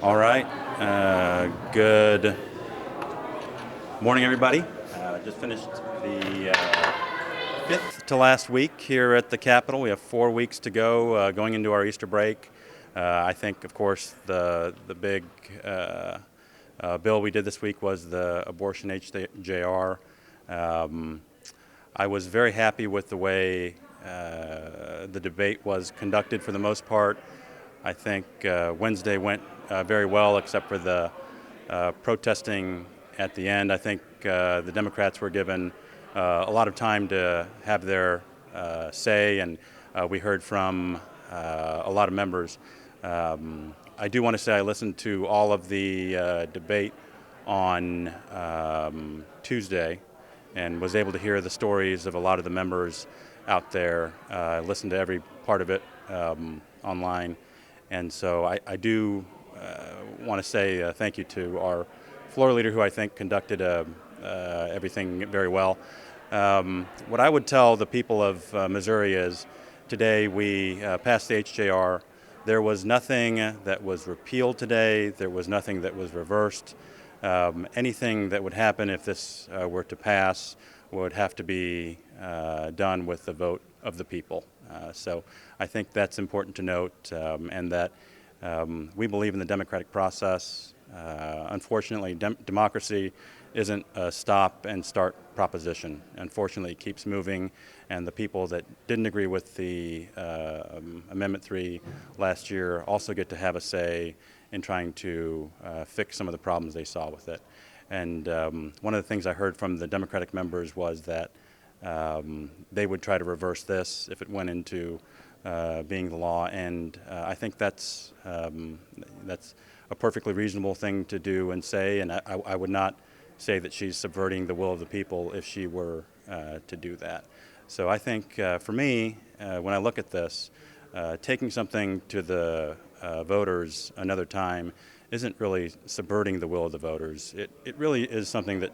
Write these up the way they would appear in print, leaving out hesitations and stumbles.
All right. Good morning, everybody. Just finished the fifth to last week here at the Capitol. We have 4 weeks to go going into our Easter break. I think, of course, the big bill we did this week was the abortion HJR. I was very happy with the way the debate was conducted for the most part. I think Wednesday went very well, except for the protesting at the end. I think the Democrats were given a lot of time to have their say, and we heard from a lot of members. I do want to say I listened to all of the debate on Tuesday and was able to hear the stories of a lot of the members out there. I listened to every part of it online. And so I do want to say thank you to our floor leader, who I think conducted everything very well. What I would tell the people of Missouri is today we passed the HJR. There was nothing that was repealed today. There was nothing that was reversed. Anything that would happen if this were to pass would have to be done with the vote of the people. So I think that's important to note, and that we believe in the democratic process. Unfortunately, democracy isn't a stop and start proposition. Unfortunately, it keeps moving, and the people that didn't agree with the Amendment 3 last year also get to have a say in trying to fix some of the problems they saw with it. And one of the things I heard from the Democratic members was that they would try to reverse this if it went into being the law, and I think that's a perfectly reasonable thing to do and say, and I would not say that she's subverting the will of the people if she were to do that. So I think for me, when I look at this, taking something to the voters another time isn't really subverting the will of the voters. It really is something that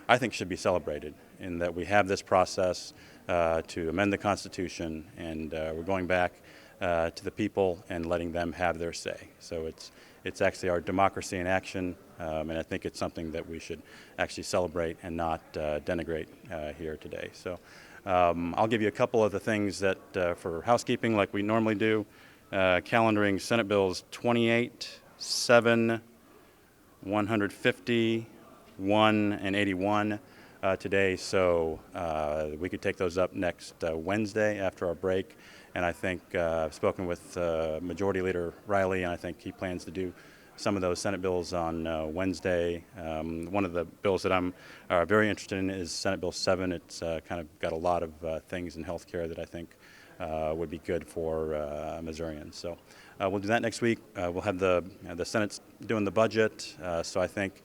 I think should be celebrated, in that we have this process to amend the Constitution, and we're going back to the people and letting them have their say. So it's actually our democracy in action, and I think it's something that we should actually celebrate and not denigrate here today. So I'll give you a couple of the things that for housekeeping, like we normally do. Calendaring Senate Bills 28, 7, 150, 1, and 81 today, so we could take those up next Wednesday after our break. And I think I've spoken with Majority Leader Riley, and I think he plans to do some of those Senate bills on Wednesday. One of the bills that I'm very interested in is Senate Bill 7. It's kind of got a lot of things in health care that I think would be good for Missourians. So we'll do that next week. We'll have the Senate's doing the budget, so I think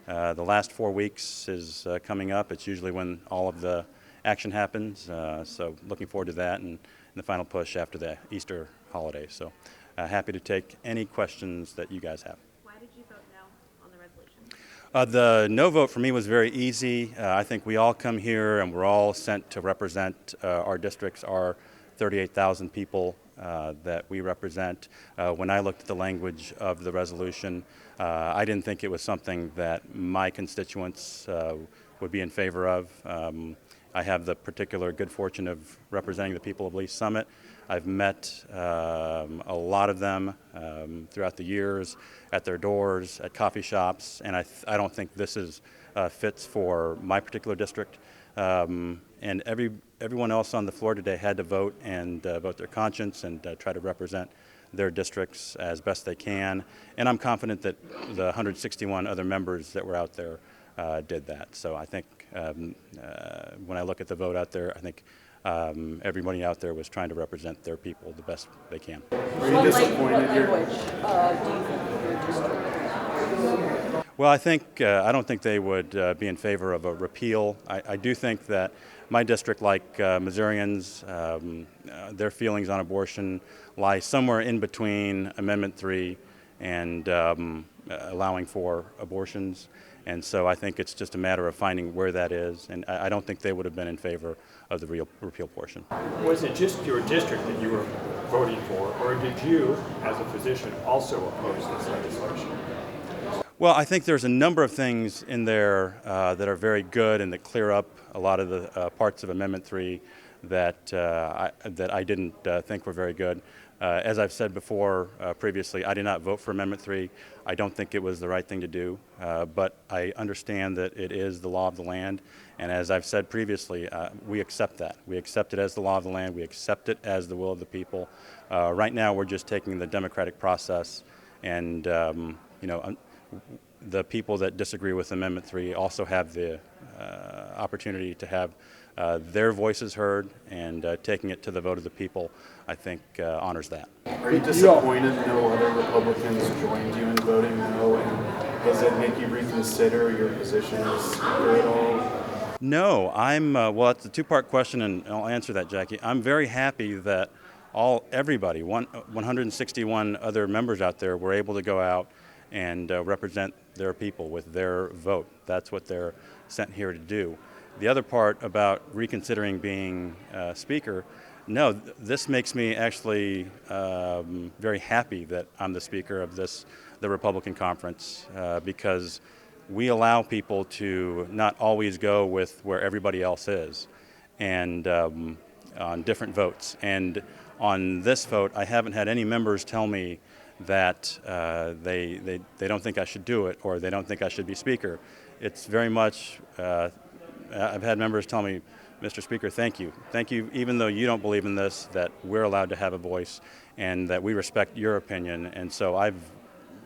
the last 4 weeks is coming up. It's usually when all of the action happens, so looking forward to that, and the final push after the Easter holiday. So happy to take any questions that you guys have. Why did you vote no on the resolution? The no vote for me was very easy. I think we all come here and we're all sent to represent our districts, our 38,000 people that we represent. When I looked at the language of the resolution, I didn't think it was something that my constituents would be in favor of. I have the particular good fortune of representing the people of Lee Summit. I've met a lot of them throughout the years at their doors, at coffee shops, and I don't think this is fits for my particular district. And everyone else on the floor today had to vote and vote their conscience and try to represent their districts as best they can. And I'm confident that the 161 other members that were out there did that. So I think when I look at the vote out there, I think everybody out there was trying to represent their people the best they can. Are you disappointed here? What language do you think your district? Well, I don't think they would be in favor of a repeal. I do think that my district, like Missourians, their feelings on abortion lie somewhere in between Amendment 3 and allowing for abortions. And so I think it's just a matter of finding where that is. And I don't think they would have been in favor of the repeal portion. Was it just your district that you were voting for, or did you, as a physician, also oppose this legislation? Well, I think there's a number of things in there that are very good and that clear up a lot of the parts of Amendment 3 that I didn't think were very good. As I've said before previously, I did not vote for Amendment 3. I don't think it was the right thing to do, but I understand that it is the law of the land, and as I've said previously, we accept that. We accept it as the law of the land. We accept it as the will of the people. Right now, we're just taking the democratic process, and the people that disagree with Amendment 3 also have the opportunity to have their voices heard, and taking it to the vote of the people, I think, honors that. Are you disappointed no other Republicans joined you in voting no? And does it make you reconsider your position as Speaker at all? No, well, it's a two-part question, and I'll answer that, Jackie. I'm very happy that everybody, 161 other members out there, were able to go out and represent their people with their vote. That's what they're sent here to do. The other part about reconsidering being Speaker, no, this makes me actually very happy that I'm the Speaker of the Republican Conference, because we allow people to not always go with where everybody else is, and on different votes. And on this vote, I haven't had any members tell me that they don't think I should do it, or they don't think I should be Speaker. It's very much, I've had members tell me, Mr. Speaker, thank you. Thank you, even though you don't believe in this, that we're allowed to have a voice and that we respect your opinion. And so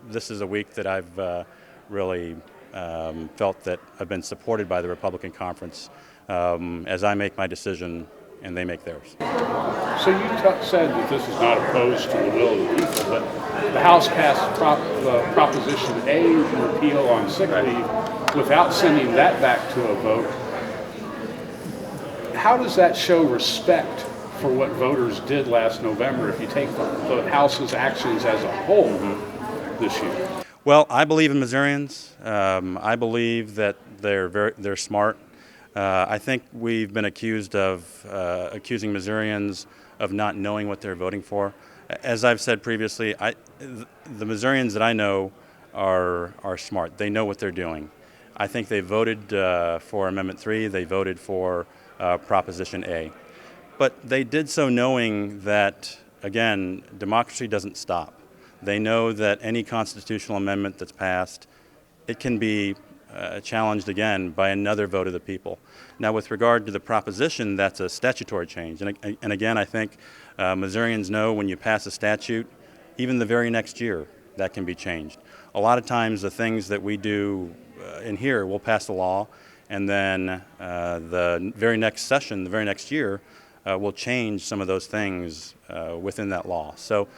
this is a week that I've really felt that I've been supported by the Republican Conference as I make my decision and they make theirs. So you said that this is not opposed to the will of the people, but the House passed Proposition A, repeal on sick leave, without sending that back to a vote. How does that show respect for what voters did last November if you take the House's actions as a whole this year? Well, I believe in Missourians. I believe that they're smart. I think we've been accused of accusing Missourians of not knowing what they're voting for. As I've said previously, the Missourians that I know are smart. They know what they're doing. I think they voted for Amendment 3. They voted for Proposition A. But they did so knowing that, again, democracy doesn't stop. They know that any constitutional amendment that's passed, it can be challenged again by another vote of the people. Now, with regard to the proposition, that's a statutory change. And again, I think Missourians know when you pass a statute, even the very next year, that can be changed. A lot of times the things that we do in here, we'll pass a law, and then the very next session, the very next year, we'll change some of those things within that law. So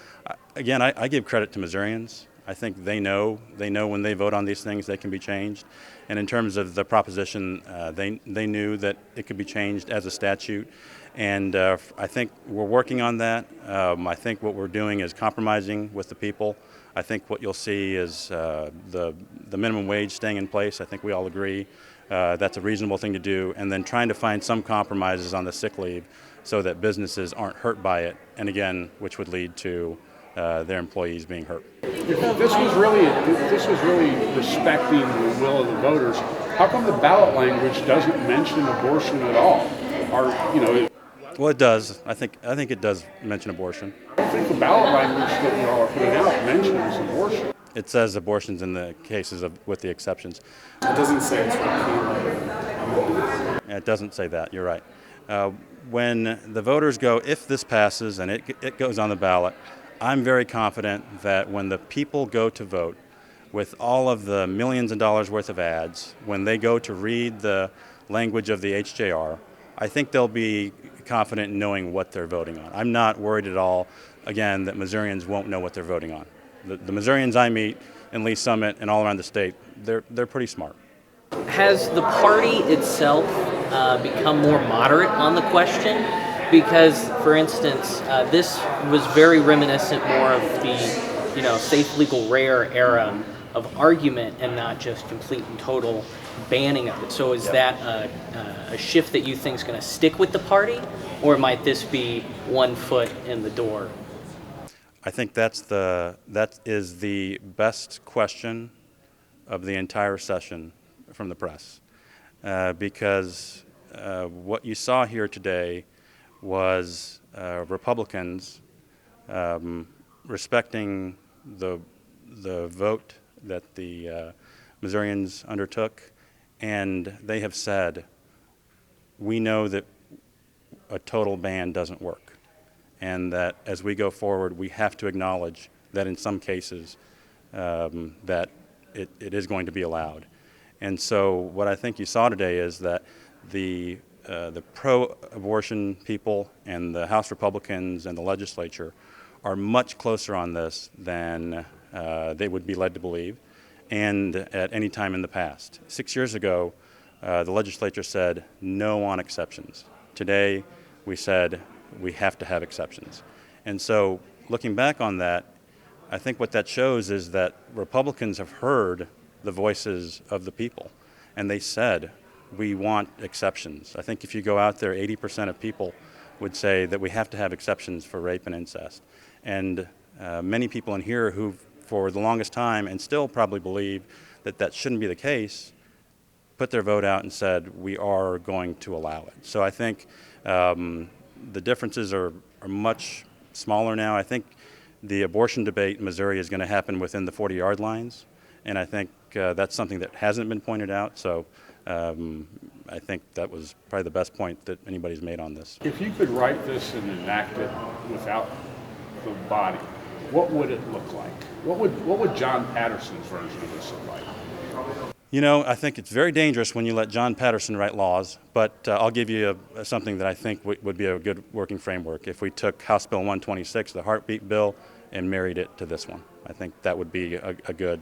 again, I give credit to Missourians. I think they know when they vote on these things they can be changed. And in terms of the proposition, they knew that it could be changed as a statute. And I think we're working on that. I think what we're doing is compromising with the people. I think what you'll see is the minimum wage staying in place. I think we all agree that's a reasonable thing to do. And then trying to find some compromises on the sick leave so that businesses aren't hurt by it. And again, which would lead to their employees being hurt. If this was really respecting the will of the voters, how come the ballot language doesn't mention abortion at all? Well, it does. I think it does mention abortion. I don't think the ballot language that you all are putting out mentions abortion. It says abortions in the cases with the exceptions. It doesn't say it's repealing. It doesn't say that. You're right. When the voters go, if this passes and it goes on the ballot, I'm very confident that when the people go to vote, with all of the millions of dollars worth of ads, when they go to read the language of the HJR, I think they'll be confident in knowing what they're voting on. I'm not worried at all, again, that Missourians won't know what they're voting on. The Missourians I meet in Lee Summit and all around the state, they're pretty smart. Has the party itself become more moderate on the question? Because, for instance, this was very reminiscent more of the, safe, legal, rare era of argument and not just complete and total banning of it. So is that a shift that you think is going to stick with the party, or might this be one foot in the door? I think that is the best question of the entire session from the press, because what you saw here today was Republicans respecting the vote that the Missourians undertook, and they have said, we know that a total ban doesn't work, and that as we go forward, we have to acknowledge that in some cases that it is going to be allowed. And so what I think you saw today is that the pro-abortion people and the House Republicans and the legislature are much closer on this than they would be led to believe, and at any time in the past. 6 years ago, the legislature said no on exceptions. Today, we said we have to have exceptions. And so looking back on that, I think what that shows is that Republicans have heard the voices of the people, and they said, we want exceptions. I think if you go out there, 80% of people would say that we have to have exceptions for rape and incest. And many people in here who, for the longest time, and still probably believe that that shouldn't be the case, put their vote out and said, we are going to allow it. So I think the differences are much smaller now. I think the abortion debate in Missouri is going to happen within the 40-yard lines, and I think that's something that hasn't been pointed out. So I think that was probably the best point that anybody's made on this. If you could write this and enact it without the body, what would it look like? What would John Patterson's version of this look like? You know, I think it's very dangerous when you let John Patterson write laws, but I'll give you something that I think would be a good working framework. If we took House Bill 126, the heartbeat bill, and married it to this one, I think that would be a good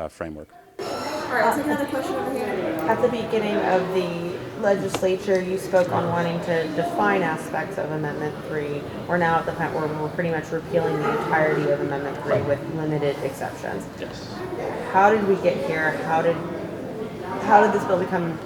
framework. All right, I'll take another question over here. At the beginning of the legislature, you spoke on wanting to define aspects of Amendment 3. We're now at the point where we're pretty much repealing the entirety of Amendment 3 with limited exceptions. Yes. How did we get here? How did this bill become,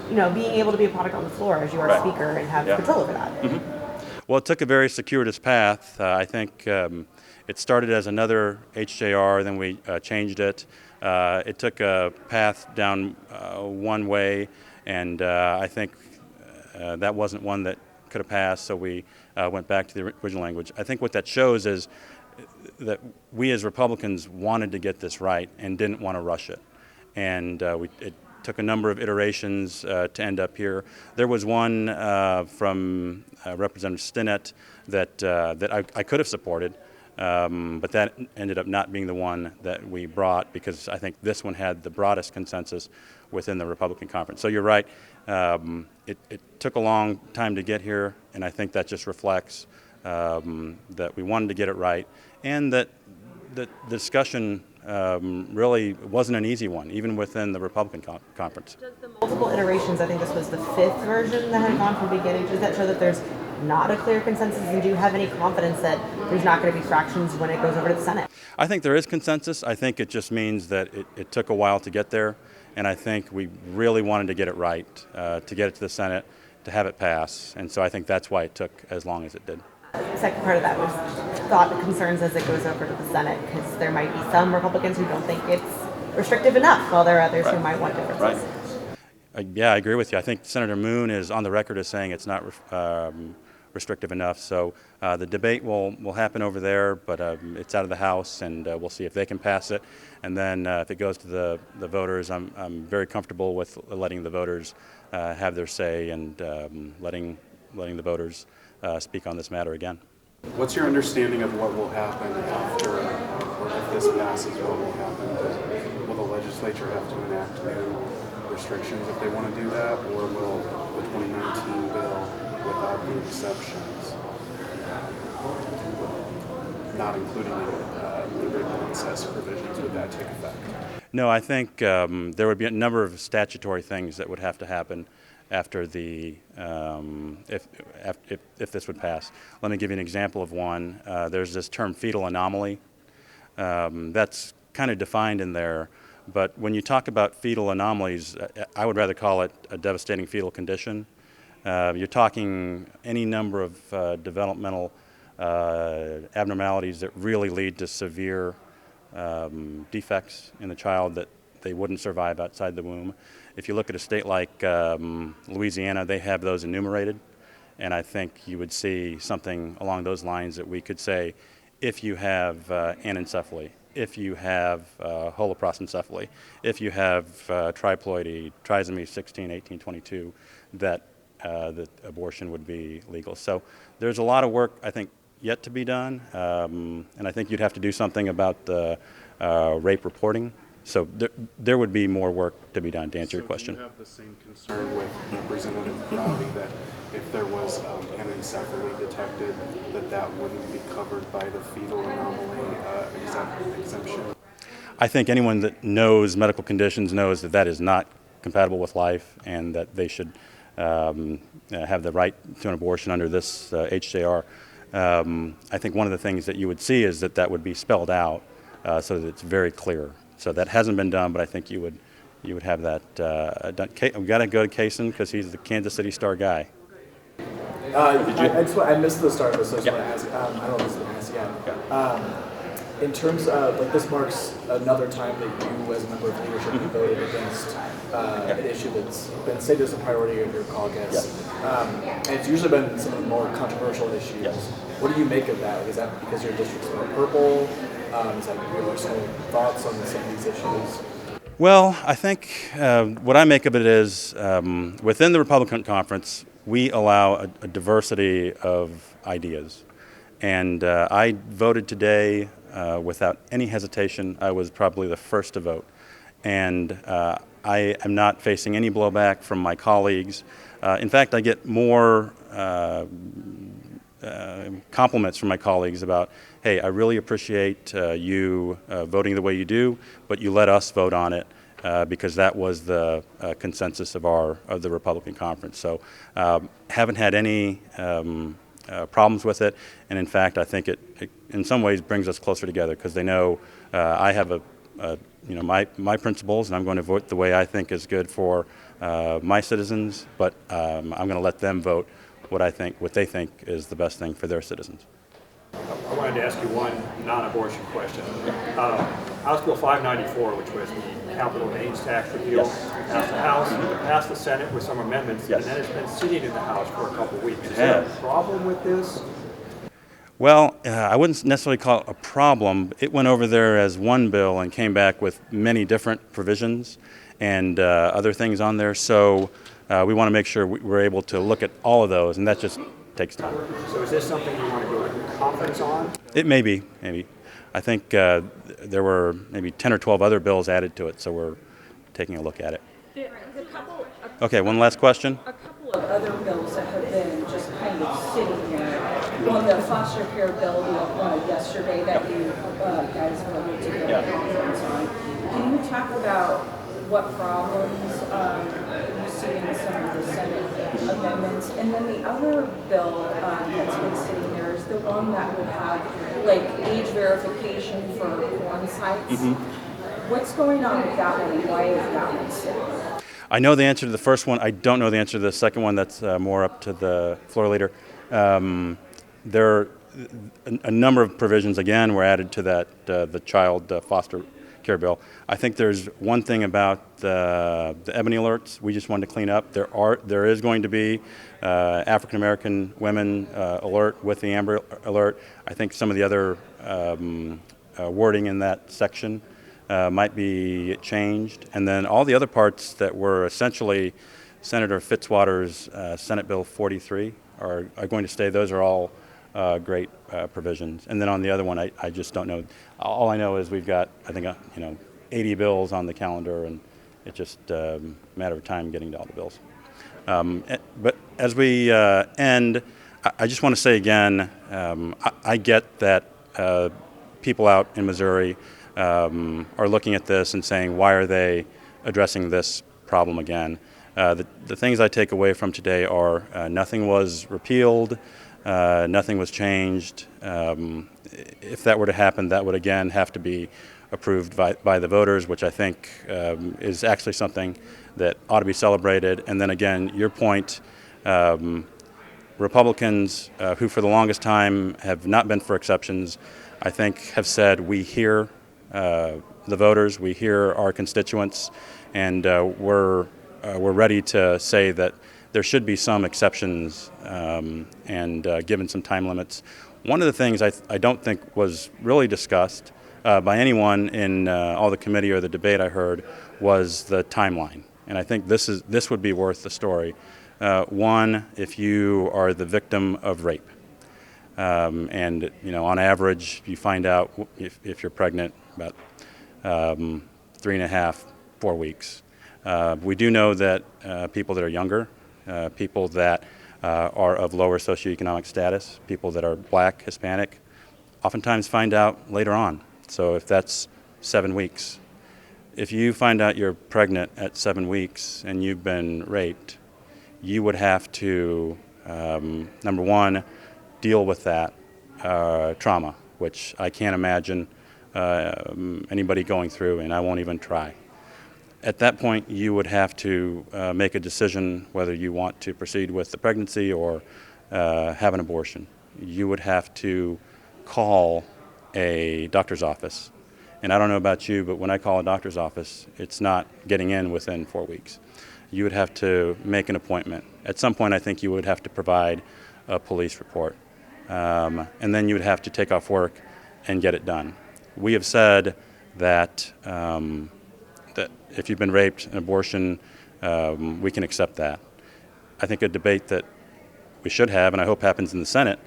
being able to be a product on the floor as you are Right. speaker and have Yeah. control over that? Mm-hmm. Well, it took a very circuitous path. I think it started as another HJR, then we changed it. It took a path down one way, and I think that wasn't one that could have passed, so we went back to the original language. I think what that shows is that we as Republicans wanted to get this right and didn't want to rush it. And it took a number of iterations to end up here. There was one from Representative Stinnett that I could have supported, but that ended up not being the one that we brought because I think this one had the broadest consensus within the Republican conference. So you're right, it took a long time to get here, and I think that just reflects that we wanted to get it right, and that the discussion really wasn't an easy one, even within the Republican conference. Does the Multiple iterations, I think this was the 5th version that had gone from beginning. Does that show that there's not a clear consensus, and do you have any confidence that there's not going to be fractions when it goes over to the Senate? I think there is consensus. I think it just means that it took a while to get there, and I think we really wanted to get it right, to get it to the Senate, to have it pass, and so I think that's why it took as long as it did. The second part of that was thought concerns as it goes over to the Senate, because there might be some Republicans who don't think it's restrictive enough, while there are others who might want differences. Right. Yeah, I agree with you. I think Senator Moon is on the record as saying it's not restrictive enough. So the debate will happen over there, but it's out of the House, and we'll see if they can pass it. And then if it goes to the voters, I'm very comfortable with letting the voters have their say and letting the voters speak on this matter again. What's your understanding of what will happen after, or if this passes, what will happen? Will the legislature have to enact new restrictions if they want to do that, or will the 2019 bill without the exceptions, not including the rape and incest provisions, would that take effect? No, I think there would be a number of statutory things that would have to happen after the if this would pass. Let me give you an example of one. There's this term fetal anomaly. That's kind of defined in there, but when you talk about fetal anomalies, I would rather call it a devastating fetal condition. You're talking any number of developmental abnormalities that really lead to severe defects in the child that they wouldn't survive outside the womb. If you look at a state like Louisiana, they have those enumerated, and I think you would see something along those lines that we could say, if you have anencephaly, if you have holoprosencephaly, if you have triploidy, trisomy 16, 18, 22, that abortion would be legal. So there's a lot of work, I think, yet to be done, and I think you'd have to do something about the rape reporting. So there would be more work to be done, to answer your question. Do you have the same concern with Representative Crowley that if there was anencephaly detected, that wouldn't be covered by the fetal anomaly exemption? I think anyone that knows medical conditions knows that that is not compatible with life, and that they should have the right to an abortion under this HJR. I think one of the things that you would see is that would be spelled out so that it's very clear. So that hasn't been done, but I think you would have that done. We've got to go to Kaysen because he's the Kansas City Star guy. I missed the start of this, so I just want to ask. I don't know if this has been asked yet. In terms of, like, this marks another time that you, as a member of leadership, have voted against an issue that's been stated as a priority of your caucus. And it's usually been some of the more controversial issues. What do you make of that? Is that because your district's more purple? Is that your personal thoughts on some of these issues? Well, I think what I make of it is within the Republican conference, we allow a diversity of ideas. And I voted today without any hesitation. I was probably the first to vote. And I am not facing any blowback from my colleagues. In fact, I get more compliments from my colleagues about, hey, I really appreciate you voting the way you do, but you let us vote on it because that was the consensus of the Republican conference. So haven't had any problems with it, and in fact, I think it in some ways brings us closer together because they know I have my principles, and I'm going to vote the way I think is good for my citizens, but I'm going to let them vote what they think is the best thing for their citizens. I wanted to ask you one non-abortion question. House Bill 594, which was the capital gains tax repeal, passed the House, it passed the Senate with some amendments, and then it's been sitting in the House for a couple of weeks. Is there a problem with this? Well, I wouldn't necessarily call it a problem. It went over there as one bill and came back with many different provisions and other things on there. So we want to make sure we're able to look at all of those, and that just takes time. So is this something you want to go to conference on? It may be, maybe. I think there were maybe 10 or 12 other bills added to it, so we're taking a look at it. Okay, one last question. A couple of other bills that have been just kind of sitting here. One, the foster care bill yesterday that you guys voted to go to conference on. Can you talk about what problems you see in some of the Senate amendments? And then the other bill that's been sitting there is the one that would have like age verification for porn sites. What's going on with that one, and why is that one sitting? I know the answer to the first one. I don't know the answer to the second one. That's more up to the floor leader. There are a number of provisions, again, were added to that, the child foster care bill. I think there's one thing about the ebony alerts we just wanted to clean up. There is going to be African American women alert with the Amber Alert. I think some of the other wording in that section might be changed. And then all the other parts that were essentially Senator Fitzwater's Senate Bill 43 are going to stay. Those are all great provisions. And then on the other one, I just don't know. All I know is we've got, I think, 80 bills on the calendar, and it's just a matter of time getting to all the bills. But as we end, I just want to say again, I get that people out in Missouri are looking at this and saying, why are they addressing this problem again? The things I take away from today are nothing was repealed, nothing was changed. If that were to happen, that would again have to be approved by the voters, which I think is actually something that ought to be celebrated. And then again, your point, Republicans who for the longest time have not been for exceptions, I think have said we hear the voters, we hear our constituents, and we're ready to say that there should be some exceptions and given some time limits. One of the things I don't think was really discussed by anyone in all the committee or the debate I heard was the timeline. And I think this would be worth the story. One, if you are the victim of rape, and on average, you find out if you're pregnant about 3.5, 4 weeks. We do know that people that are younger, people that are of lower socioeconomic status, people that are Black, Hispanic, oftentimes find out later on. So if that's 7 weeks, if you find out you're pregnant at 7 weeks and you've been raped, you would have to, number one, deal with that trauma, which I can't imagine anybody going through, and I won't even try. At that point, you would have to make a decision whether you want to proceed with the pregnancy or have an abortion. You would have to call a doctor's office. And I don't know about you, but when I call a doctor's office, it's not getting in within 4 weeks. You would have to make an appointment. At some point, I think you would have to provide a police report. And then you would have to take off work and get it done. We have said that that if you've been raped, an abortion, we can accept that. I think a debate that we should have, and I hope happens in the Senate,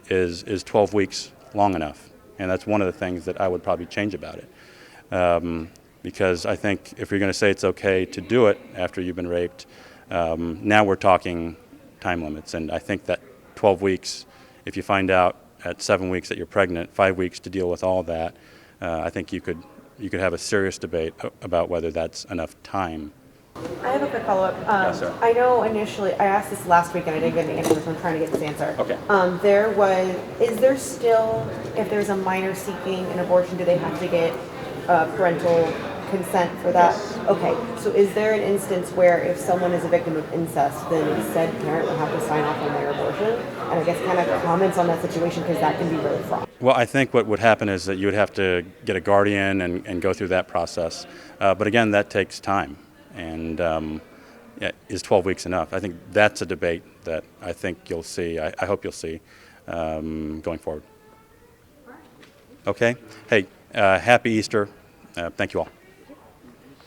is 12 weeks long enough? And that's one of the things that I would probably change about it. Because I think if you're going to say it's okay to do it after you've been raped, now we're talking time limits. And I think that 12 weeks, if you find out at 7 weeks that you're pregnant, 5 weeks to deal with all that, I think you could have a serious debate about whether that's enough time. I have a quick follow-up. Yes, sir. I know initially, I asked this last week and I didn't get the answer, so I'm trying to get this answer. Okay. Is there still, if there's a minor seeking an abortion, do they have to get parental consent for that? Yes. Okay, so is there an instance where if someone is a victim of incest, then said parent would have to sign off on their abortion? And I guess kind of comments on that situation, because that can be really fraught. Well, I think what would happen is that you would have to get a guardian and go through that process. But again, that takes time. And is 12 weeks enough? I think that's a debate that I think you'll see, I hope you'll see going forward. Okay? Hey, happy Easter. Thank you all.